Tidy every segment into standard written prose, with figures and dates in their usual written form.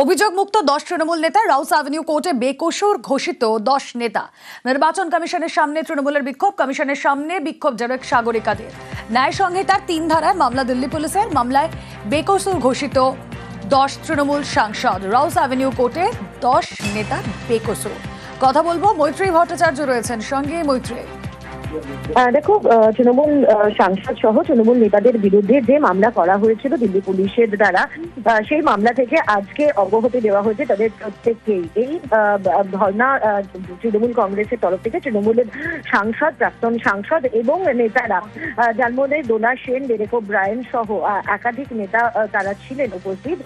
অভিযোগ মুক্ত 10 তৃণমূল নেতা, রাউস অ্যাভিনিউ কোর্টে বেকসুর ঘোষিত 10 নেতা। নির্বাচন কমিশনের সামনে তৃণমূলের বিক্ষোভ, কমিশনের সামনে বিক্ষোভ জনক সাগরিকাদের। ন্যায় সংহিতার 3 ধারায় মামলা দিল্লি পুলিশের, মামলায় বেকসুর ঘোষিত 10 তৃণমূল সাংসদ। রাউস অ্যাভিনিউ কোর্টে 10 নেতা বেকসুর। কথা বলবো, মৈত্রী ভট্টাচার্য রয়েছেন সঙ্গে। মৈত্রী, দেখো, তৃণমূল সাংসদ সহ তৃণমূল নেতাদের বিরুদ্ধে যে মামলা করা হয়েছিল দিল্লি পুলিশের দ্বারা, সেই মামলা থেকে আজকে অব্যাহতি দেওয়া হয়েছে তাদের প্রত্যেককেই। এই ধর্ণা তৃণমূল কংগ্রেসের তরফ থেকে তৃণমূলের সাংসদ, প্রাক্তন সাংসদ এবং নেতারা, যার মধ্যে দোলা সেন, ডেরেক ওব্রায়েন সহ একাধিক নেতা তারা ছিলেন উপস্থিত।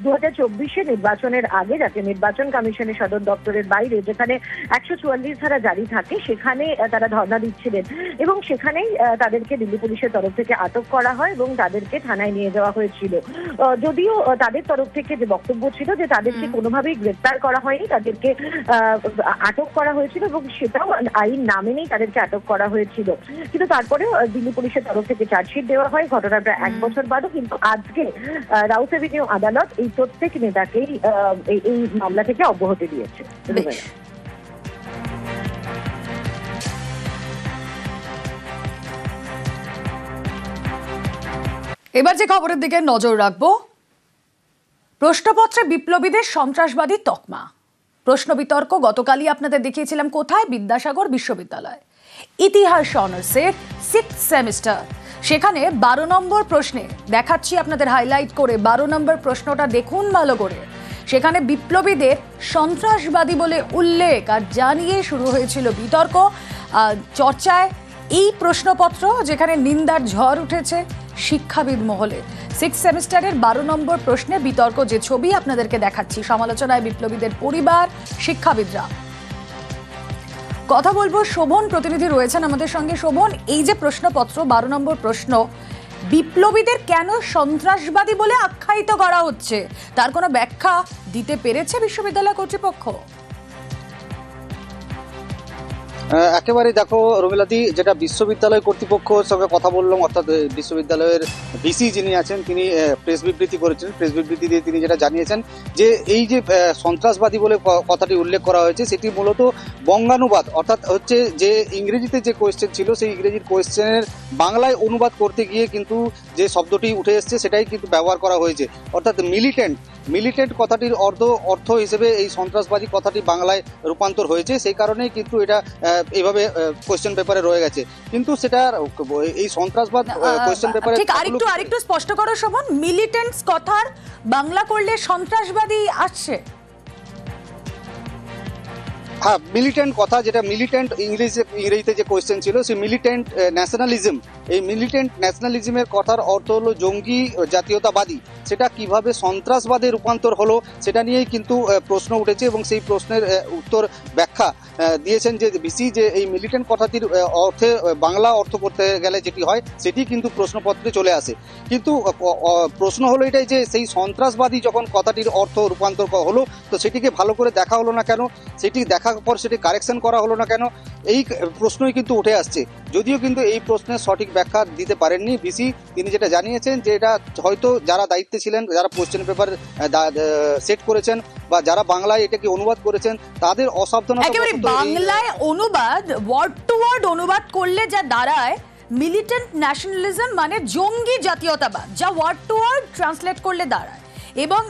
2024 নির্বাচনের আগে জাতীয় নির্বাচন কমিশনের সদর দপ্তরের বাইরে, যেখানে 144 ধারা জারি থাকে, সেখানে তারা ধর্ণা দিচ্ছিলেন এবং সেখানেই তাদেরকে দিল্লি পুলিশের তরফ থেকে আটক করা হয় এবং তাদেরকে থানায় নিয়ে যাওয়া হয়েছিল। যদিও তাদের তরফ থেকে যে বক্তব্য ছিল যে তাদেরকে কোনোভাবেই গ্রেপ্তার করা হয়নি, তাদেরকে আটক করা হয়েছিল এবং সেটাও আইন না মেনেই তাদেরকে আটক করা হয়েছিল। কিন্তু তারপরেও দিল্লি পুলিশের তরফ থেকে চার্জশিট দেওয়া হয় ঘটনাটা 1 বছর বাদও। কিন্তু আজকে রাউস অ্যাভিনিউ আদালত এই প্রত্যেক নেতাকেই এই মামলা থেকে অব্যাহতি দিয়েছে। এবার যে খবরের দিকে নজর রাখবো, প্রশ্নপত্রে বিপ্লবীদের সন্ত্রাসবাদী তকমা। প্রশ্ন বিতর্ক গতকালই আপনাদের দেখিয়েছিলাম কোথায়, বিদ্যাসাগর বিশ্ববিদ্যালয় ইতিহাস অনার্সের 6th সেমিস্টার। সেখানে 12 নম্বর প্রশ্নে দেখাচ্ছি আপনাদের হাইলাইট করে। 12 নম্বর প্রশ্নটা দেখুন ভালো করে। সেখানে বিপ্লবীদের সন্ত্রাসবাদী বলে উল্লেখ আর জানিয়ে শুরু হয়েছিল বিতর্ক, চর্চায় এই প্রশ্নপত্র, যেখানে নিন্দার ঝড় উঠেছে শিক্ষাবিদ মহলে। 6th সেমিস্টারের 12 নম্বর প্রশ্নে বিতর্ক, যে ছবি আপনাদেরকে দেখাচ্ছি। সমালোচনায় বিপ্লবীদের পরিবার, শিক্ষাবিদরা। কথা বলবো, শোভন প্রতিনিধি রয়েছেন আমাদের সঙ্গে। শোভন, এই যে প্রশ্নপত্র 12 নম্বর প্রশ্ন, বিপ্লবীদের কেন সন্ত্রাসবাদী বলে আখ্যায়িত করা হচ্ছে, তার কোনো ব্যাখ্যা দিতে পেরেছে বিশ্ববিদ্যালয় কর্তৃপক্ষ? একেবারে দেখো রমিলাদি, যেটা বিশ্ববিদ্যালয় কর্তৃপক্ষের সঙ্গে কথা বললাম, অর্থাৎ বিশ্ববিদ্যালয়ের ভিসি যিনি আছেন তিনি প্রেস বিবৃতি করেছেন। প্রেস বিবৃতি দিয়ে তিনি যেটা জানিয়েছেন যে এই যে সন্ত্রাসবাদী বলে কথাটি উল্লেখ করা হয়েছে, সেটি মূলত বঙ্গানুবাদ, অর্থাৎ হচ্ছে যে ইংরেজিতে যে কোয়েশ্চেন ছিল সেই ইংরেজির কোয়েশ্চেনের বাংলায় অনুবাদ করতে গিয়ে কিন্তু যে শব্দটি উঠে এসছে সেটাই কিন্তু ব্যবহার করা হয়েছে। অর্থাৎ মিলিটেন্ট কথাটির অর্থ হিসেবে এই সন্ত্রাসবাদী কথাটি বাংলায় রূপান্তর হয়েছে। সেই কারণেই কিন্তু এটা এইভাবে কোয়েশ্চেন পেপারে রয়ে গেছে। কিন্তু সেটা এই সন্ত্রাসবাদ কোয়েশ্চেন পেপারে ঠিক আরেকটু স্পষ্ট করো শোভন, মিলিটেন্টস কথার বাংলা করলে সন্ত্রাসবাদী আসছে। হ্যাঁ, মিলিটেন্ট কথা, যেটা মিলিটেন্ট ইংরেজিতে যে কোয়েশ্চেন ছিল, সেই মিলিটেন্ট ন্যাশনালিজম, এই মিলিটেন্ট ন্যাশনালিজমের কথার অর্থ হলো জঙ্গি জাতীয়তাবাদী। সেটা কিভাবে সন্ত্রাসবাদে রূপান্তর হলো সেটা নিয়েই কিন্তু প্রশ্ন উঠেছে এবং সেই প্রশ্নের উত্তর ব্যাখ্যা দিয়েছেন যে ভিসি, যে এই মিলিটেন্ট কথাটির অর্থে বাংলা অর্থ করতে গেলে যেটি হয় সেটি কিন্তু প্রশ্নপত্রে চলে আসে। কিন্তু প্রশ্ন হলো এটাই যে সেই সন্ত্রাসবাদী যখন কথাটির অর্থ রূপান্তর হলো, তো সেটিকে ভালো করে দেখা হলো না কেন, সেটি দেখার পর সেটি কারেকশন করা হলো না কেন, এই প্রশ্নই কিন্তু উঠে আসছে। যদিও কিন্তু এই প্রশ্নের সঠিক ব্যাখ্যা দিতে পারেননি ভিসি। তিনি যেটা জানিয়েছেন যে এটা হয়তো যারা দায়িত্বে ছিলেন, যারা কোশ্চেন পেপার সেট করেছেন বা যারা বাংলায় এটাকে অনুবাদ করেছেন, তাদের অসাবধানতা। একেবারে বাংলায় অনুবাদ, ওয়ার্ড টু ওয়ার্ড অনুবাদ করলে যা দাঁড়ায় মিলিটেন্ট ন্যাশনালিজম মানে জঙ্গি জাতীয়তাবাদ, যা ওয়ার্ড টু ওয়ার্ড ট্রান্সলেট করলে দাঁড়ায়। এবং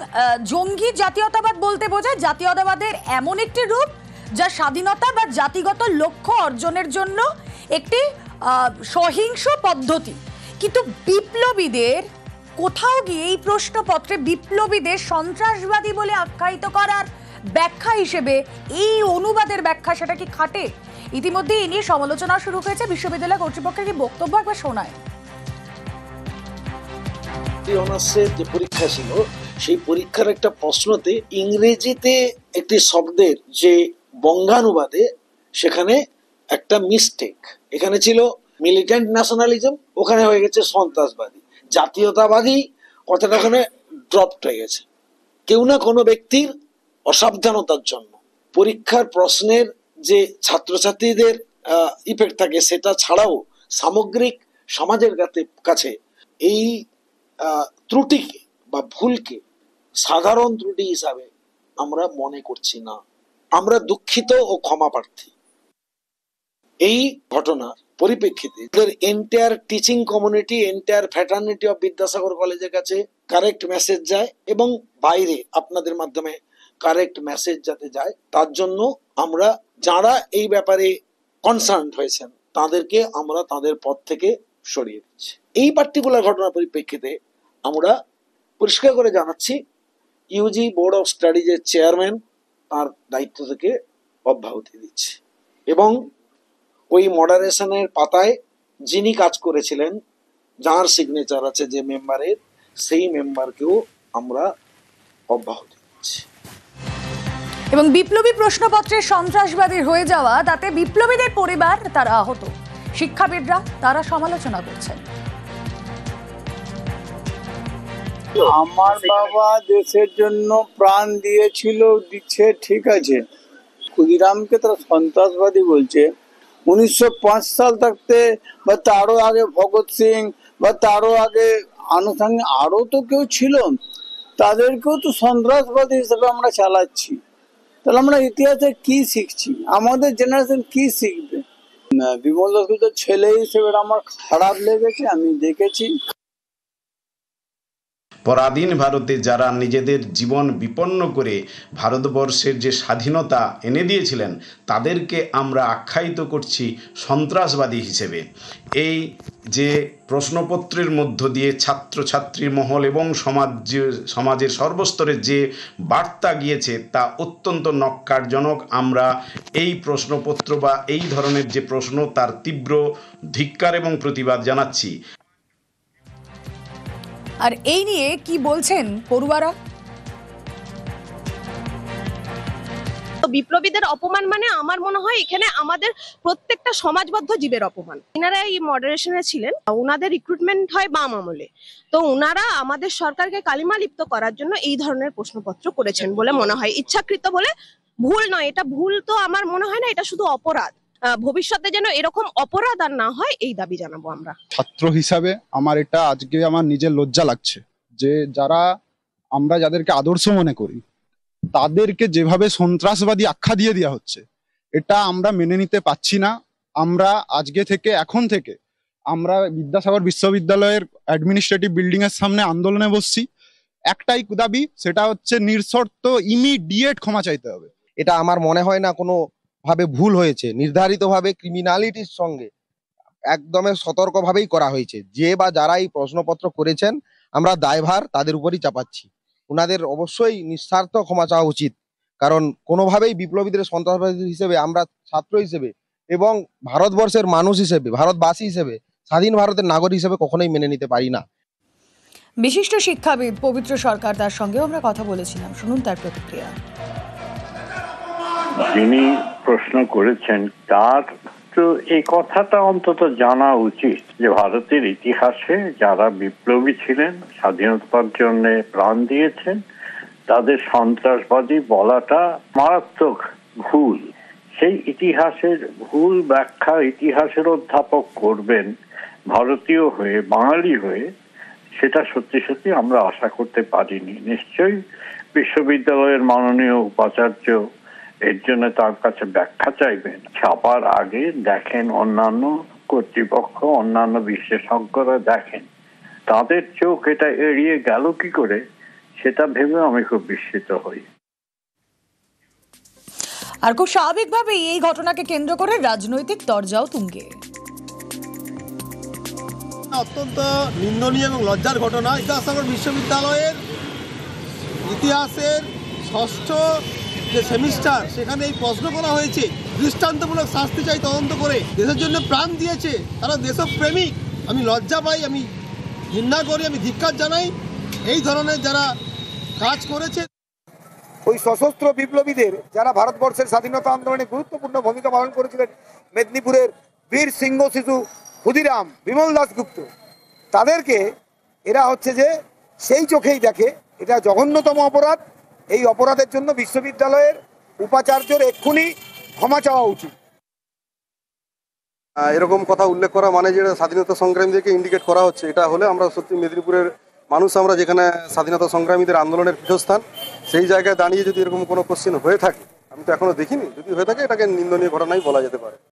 জঙ্গি জাতীয়তাবাদ বলতে বোঝায় জাতীয়তাবাদের এমন একটি রূপ যা স্বাধীনতা বা জাতিগত লক্ষ্য অর্জনের জন্য একটি সহিংস পদ্ধতি। কিন্তু বিপ্লবীদের কোথাও গিয়ে এই প্রশ্নপত্রে বিপ্লবীদের সন্ত্রাসবাদী বলে আখ্যায়িত করার ব্যাখ্যা হিসেবে এই অনুবাদের ব্যাখ্যা, সেটা কি খাটে? ইতিমধ্যে এ নিয়ে সমালোচনা শুরু হয়েছে। বিশ্ববিদ্যালয় কর্তৃপক্ষের কি বক্তব্য একবার শোনায়। অনার্সের যে পরীক্ষা ছিল, সেই পরীক্ষার একটা প্রশ্নতে ইংরেজিতে একটি শব্দের যে বঙ্গানুবাদে সেখানে একটা মিস্টেক, এখানে ছিল মিলিটেন্ট ন্যাশনালিজম, ওখানে হয়ে গেছে সন্ত্রাসবাদী। জাতীয়তাবাদী কথাটা ওখানে ড্রপড হয়ে গেছে। কেউ না কোনো ব্যক্তির অসাবধানতার জন্য পরীক্ষার প্রশ্নের যে ছাত্রছাত্রীদের ইফেক্ট থাকে, সেটা ছাড়াও সামগ্রিক সমাজের কাছে এই ত্রুটিকে বা ভুলকে সাধারণ ত্রুটি হিসাবে আমরা মনে করছি না। আমরা দুঃখিত ও ক্ষমা প্রার্থী। এই ঘটনার পরিপ্রেক্ষিতে entire teaching community, entire fraternity of Vidyasagar কলেজের কাছে কারেক্ট মেসেজ যায় এবং বাইরে আপনাদের মাধ্যমে কারেক্ট মেসেজ যাতে যায়, তার জন্য আমরা যারা এই ব্যাপারে কনসার্ন হয়েছেন তাদেরকে আমরা তাদের পদ থেকে সরিয়ে দিচ্ছি। এই পার্টিকুলার ঘটনার পরিপ্রেক্ষিতে আমরা পরিষ্কার করে জানাচ্ছি, ইউজি বোর্ড অফ স্টাডিজের চেয়ারম্যান তার দায়িত্ব থেকে অব্যাহতি দিচ্ছে এবং ওই মডারেশনের পাতায় যিনি কাজ করেছিলেন, যার সিগনেচার আছে যে মেম্বারের, সেই মেম্বারকেও আমরা অব্যাহতি দিচ্ছি। এবং বিপ্লবী প্রশ্নপত্রের সন্ত্রাসবাদী হয়ে যাওয়া, তাতে বিপ্লবীদের পরিবার তারা আহত, শিক্ষাবিদরা তারা সমালোচনা করছেন। আমার বাবা দেশের জন্য প্রাণ দিয়েছিল, দিচ্ছে, ঠিক আছে। ক্ষুদিরামকে তারা সন্ত্রাসবাদী বলছে। 1905 সাল থাকতে বা তারও আগে ভগৎ সিং বা তারও আগে আনুষঙ্গিক আরো তো কেউ ছিল, তাদেরকেও তো সন্ত্রাসবাদী হিসেবে আমরা চালাচ্ছি। তাহলে আমরা ইতিহাসে কি শিখছি? আমাদের জেনারেশন কি শিখবে? বিমল দাসগুপ্তের ছেলে হিসেবে আমার খারাপ লেগেছে, আমি দেখেছি। পরাধীন ভারতে যারা নিজেদের জীবন বিপন্ন করে ভারতবর্ষের যে স্বাধীনতা এনে দিয়েছিলেন, তাদেরকে আমরা আখ্যায়িত করছি সন্ত্রাসবাদী হিসেবে। এই যে প্রশ্নপত্রের মধ্য দিয়ে ছাত্রছাত্রীর মহল এবং সমাজের সর্বস্তরের যে বার্তা গিয়েছে তা অত্যন্ত নক্কারজনক। আমরা এই প্রশ্নপত্র বা এই ধরনের যে প্রশ্ন, তার তীব্র ধিক্কার এবং প্রতিবাদ জানাচ্ছি। আর এই নিয়ে কি বলছেন পড়ুয়ারা? বিপ্লবীদের অপমান মানে আমার মনে হয় এখানে আমাদের প্রত্যেকটা সমাজবদ্ধ জীবের অপমান। এনারা এই মডারেশনে ছিলেন, ওনাদের রিক্রুটমেন্ট হয় বাম আমলে, তো ওনারা আমাদের সরকারকে কালিমা লিপ্ত করার জন্য এই ধরনের প্রশ্নপত্র করেছেন বলে মনে হয়। ইচ্ছাকৃত বলে ভুল নয়, এটা ভুল তো আমার মনে হয় না, এটা শুধু অপরাধ। ভবিষ্যতে যেন এরকম অপরাধ আর না হয় এই দাবি জানাবো আমরা। ছাত্র হিসাবে আমার এটা আজকে আমার নিজের লজ্জা লাগছে যে আমরা যাদেরকে আদর্শ মনে করি তাদেরকে যেভাবে সন্ত্রাসবাদী আখ্যা দিয়ে দেওয়া হচ্ছে, এটা আমরা মেনে নিতে পারছি না। আমরা এখন থেকে আমরা বিদ্যাসাগর বিশ্ববিদ্যালয়ের অ্যাডমিনিস্ট্রেটিভ বিল্ডিং এর সামনে আন্দোলনে বসছি। একটাই দাবি, সেটা হচ্ছে নিঃশর্ত ইমিডিয়েট ক্ষমা চাইতে হবে। এটা আমার মনে হয় না কোনো ভাবে ভুল হয়েছে, নির্ধারিতভাবে ক্রিমিনালিটির সঙ্গে একদমই সতর্কভাবেই করা হয়েছে। যে বা যারা এই প্রশ্নপত্র করেছেন, আমরা দায়ভার তাদের উপরই চাপাচ্ছি। ওনাদের অবশ্যই নিঃস্বার্থ ক্ষমা চাওয়া উচিত, কারণ কোনোভাবেই বিপ্লবীদের সন্ত্রাসবাদী হিসেবে আমরা ছাত্র হিসেবে এবং ভারতবর্ষের মানুষ হিসেবে, ভারতবাসী হিসেবে, স্বাধীন ভারতের নাগরিক হিসেবে কখনোই মেনে নিতে পারি না। বিশিষ্ট শিক্ষাবিদ পবিত্র সরকার, তার সঙ্গেও আমরা কথা বলেছিলাম, শুনুন তার প্রতিক্রিয়া। যিনি প্রশ্ন করেছেন তার তো এই কথাটা অন্তত জানা উচিত যে ভারতের ইতিহাসে যারা বিপ্লবী ছিলেন, স্বাধীনতার জন্য প্রাণ দিয়েছেন, তাদের সন্ত্রাসবাদী বলাটা মারাত্মক ভুল। সেই ইতিহাসের ভুল ব্যাখ্যা ইতিহাসের অধ্যাপক করবেন ভারতীয় হয়ে, বাঙালি হয়ে, সেটা সত্যি সত্যি আমরা আশা করতে পারিনি। নিশ্চয়ই বিশ্ববিদ্যালয়ের মাননীয় উপাচার্য এর জন্য তার কাছে ব্যাখ্যা চাইবেন। ছাপার আগে দেখেন অন্যান্য কর্তৃপক্ষ, অন্যান্য বিশেষজ্ঞরা দেখেন, তাদের চোখ এটা এড়িয়ে গেল কি করে, সেটা ভেবে আমি খুব বিস্মিত হই। আর খুব স্বাভাবিকভাবেই এই ঘটনাকে কেন্দ্র করে রাজনৈতিক তরজাও তুঙ্গে। অত্যন্ত নিন্দনীয় এবং লজ্জার ঘটনা। বিদ্যাসাগর বিশ্ববিদ্যালয়ের ইতিহাসের ষষ্ঠ যে সেমিস্টার, সেখানে এই প্রশ্ন করা হয়েছে। দৃষ্টান্তমূলক শাস্তি চাই, তদন্ত করে। দেশের জন্য প্রাণ দিয়েছে, তারা দেশপ্রেমিক। আমি লজ্জা পাই, আমি ঘৃণা করি, আমি ধিক্কার জানাই এই ধরনের যারা কাজ করেছে। ওই সশস্ত্র বিপ্লবীদের যারা ভারতবর্ষের স্বাধীনতা আন্দোলনে গুরুত্বপূর্ণ ভূমিকা পালন করেছিলেন, মেদিনীপুরের বীর সিংহ শিশু ক্ষুদিরাম, বিমল দাসগুপ্ত, তাদেরকে এরা হচ্ছে যে সেই চোখেই দেখে। এটা জঘন্যতম অপরাধ। এই অপরাধের জন্য বিশ্ববিদ্যালয়ের উপাচার্যের এক্ষুনি ক্ষমা চাওয়া উচিত। এরকম কথা উল্লেখ করা মানে যেটা স্বাধীনতা সংগ্রামীদেরকে ইন্ডিকেট করা হচ্ছে, এটা হলে আমরা সত্যি মেদিনীপুরের মানুষ আমরা, যেখানে স্বাধীনতা সংগ্রামীদের আন্দোলনের পীঠস্থান, সেই জায়গায় দাঁড়িয়ে যদি এরকম কোনো কোশ্চেন হয়ে থাকে, আমি তো এখনো দেখিনি, যদি হয়ে থাকে এটাকে নিন্দনীয় ঘটনাই বলা যেতে পারে।